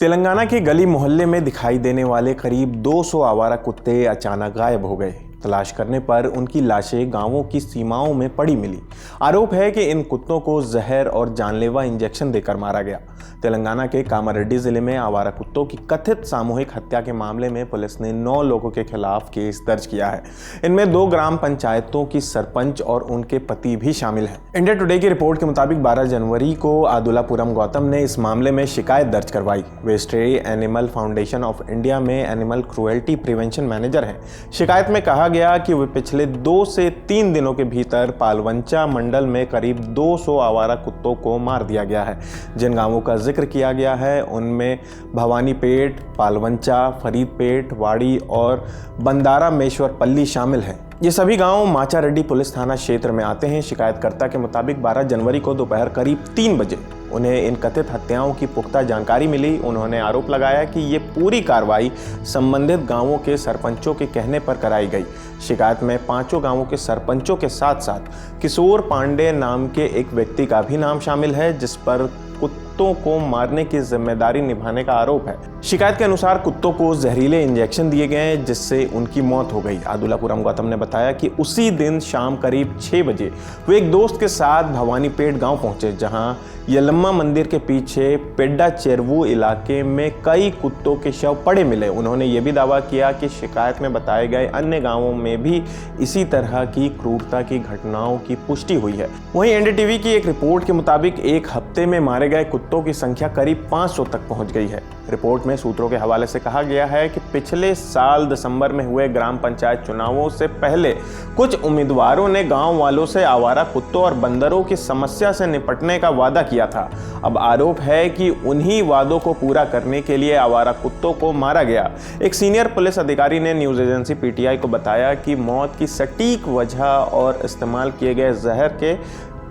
तेलंगाना के गली मोहल्ले में दिखाई देने वाले करीब 200 आवारा कुत्ते अचानक गायब हो गए। तलाश करने पर उनकी लाशें गांवों की सीमाओं में पड़ी मिली। आरोप है कि इन कुत्तों को जहर और जानलेवा इंजेक्शन देकर मारा गया। तेलंगाना के कामारेड्डी जिले में आवारा कुत्तों की कथित सामूहिक हत्या के मामले में पुलिस ने 9 लोगों के खिलाफ केस दर्ज किया है। इनमें 2 ग्राम पंचायतों की सरपंच और उनके पति भी शामिल हैं। इंडिया टुडे की रिपोर्ट के मुताबिक 12 जनवरी को आदुलापुरम गौतम ने इस मामले में शिकायत दर्ज करवाई। वे stray animal foundation of India में एनिमल क्रूएल्टी प्रिवेंशन मैनेजर हैं। शिकायत में कहा गया कि वे पिछले 2 से 3 दिनों के भीतर पालवंचा मंडल में करीब 200 आवारा कुत्तों को मार दिया गया है। जिन गांवों का जिक्र किया गया है उनमें भवानीपेट, पालवंचा, फरीदपेट, वाड़ी और बंदारा मेश्वरपल्ली शामिल हैं। ये सभी गांव माचारेड्डी पुलिस थाना क्षेत्र में आते हैं। शिकायतकर्ता के मुताबिक 12 जनवरी को दोपहर करीब 3 बजे उन्हें इन कथित हत्याओं की पुख्ता जानकारी मिली। उन्होंने आरोप लगाया कि ये पूरी कार्रवाई संबंधित गांवों के सरपंचों के कहने पर कराई गई। शिकायत में 5 गांवों के सरपंचों के साथ साथ किशोर पांडे नाम के एक व्यक्ति का भी नाम शामिल है, जिस पर कुत्तों को मारने की जिम्मेदारी निभाने का आरोप है। शिकायत के अनुसार कुत्तों को जहरीले इंजेक्शन दिए गए जिससे उनकी मौत हो गई। आदुलापुरम गौतम ने बताया कि उसी दिन शाम करीब 6 बजे वे एक दोस्त के साथ भवानीपेट गांव पहुंचे, जहां यलम्मा मंदिर के पीछे पेड्डा चेरवू इलाके में कई कुत्तों के शव पड़े मिले। उन्होंने ये भी दावा किया कि शिकायत में बताए गए अन्य गांवों में भी इसी तरह की क्रूरता की घटनाओं की पुष्टि हुई है। वहीं एनडीटीवी की एक रिपोर्ट के मुताबिक एक हफ्ते में मारे गए कुत्तों की संख्या करीब 500 तक पहुंच गई है। रिपोर्ट में सूत्रों के हवाले से कहा गया है कि पिछले साल दिसंबर में हुए ग्राम पंचायत चुनावों से पहले कुछ उम्मीदवारों ने गांव वालों से आवारा कुत्तों और बंदरों की समस्या से निपटने का वादा किया था। अब आरोप है कि उन्हीं वादों को पूरा करने के लिए आवारा कुत्तों को मारा गया। एक सीनियर पुलिस अधिकारी ने न्यूज एजेंसी पीटीआई को बताया कि मौत की सटीक वजह और इस्तेमाल किए गए जहर के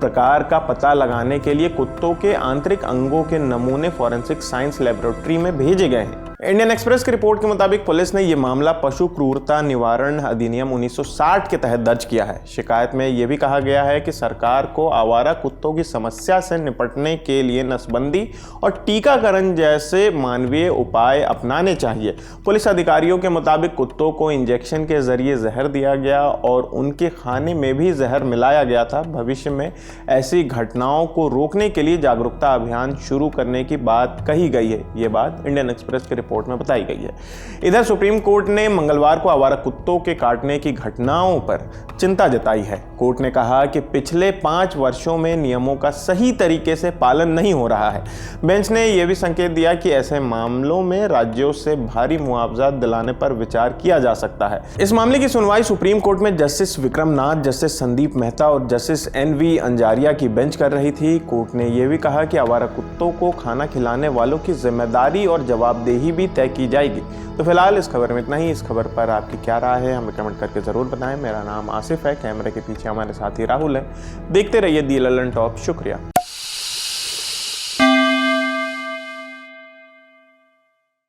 प्रकार का पता लगाने के लिए कुत्तों के आंतरिक अंगों के नमूने फॉरेंसिक साइंस लेबोरेटरी में भेजे गए हैं। इंडियन एक्सप्रेस की रिपोर्ट के मुताबिक पुलिस ने यह मामला पशु क्रूरता निवारण अधिनियम 1960 के तहत दर्ज किया है। शिकायत में यह भी कहा गया है कि सरकार को आवारा कुत्तों की समस्या से निपटने के लिए नसबंदी और टीकाकरण जैसे मानवीय उपाय अपनाने चाहिए। पुलिस अधिकारियों के मुताबिक कुत्तों को इंजेक्शन के जरिए जहर दिया गया और उनके खाने में भी जहर मिलाया गया था। भविष्य में ऐसी घटनाओं को रोकने के लिए जागरूकता अभियान शुरू करने की बात कही गई है। ये बात इंडियन एक्सप्रेस की रिपोर्ट में बताई गई है। इधर सुप्रीम कोर्ट ने मंगलवार को आवारा कुत्तों के काटने की घटनाओं पर चिंता जताई है। कोर्ट ने कहा कि पिछले 5 वर्षों में नियमों का सही तरीके से पालन नहीं हो रहा है। बेंच ने यह भी संकेत दिया कि ऐसे मामलों में राज्यों से भारी मुआवजा दिलाने पर विचार किया जा सकता है। इस मामले की सुनवाई सुप्रीम कोर्ट में जस्टिस विक्रम नाथ, जस्टिस संदीप मेहता और जस्टिस NV अंजारिया की बेंच कर रही थी। कोर्ट ने यह भी कहा कि आवारा कुत्तों को खाना खिलाने वालों की जिम्मेदारी और जवाबदेही तय की जाएगी। तो फिलहाल इस खबर में इतना ही। इस खबर पर आपकी क्या राय है हमें कमेंट करके जरूर बताएं। मेरा नाम आसिफ है, कैमरे के पीछे हमारे साथी राहुल है। देखते रहिए दी ललन टॉप। शुक्रिया।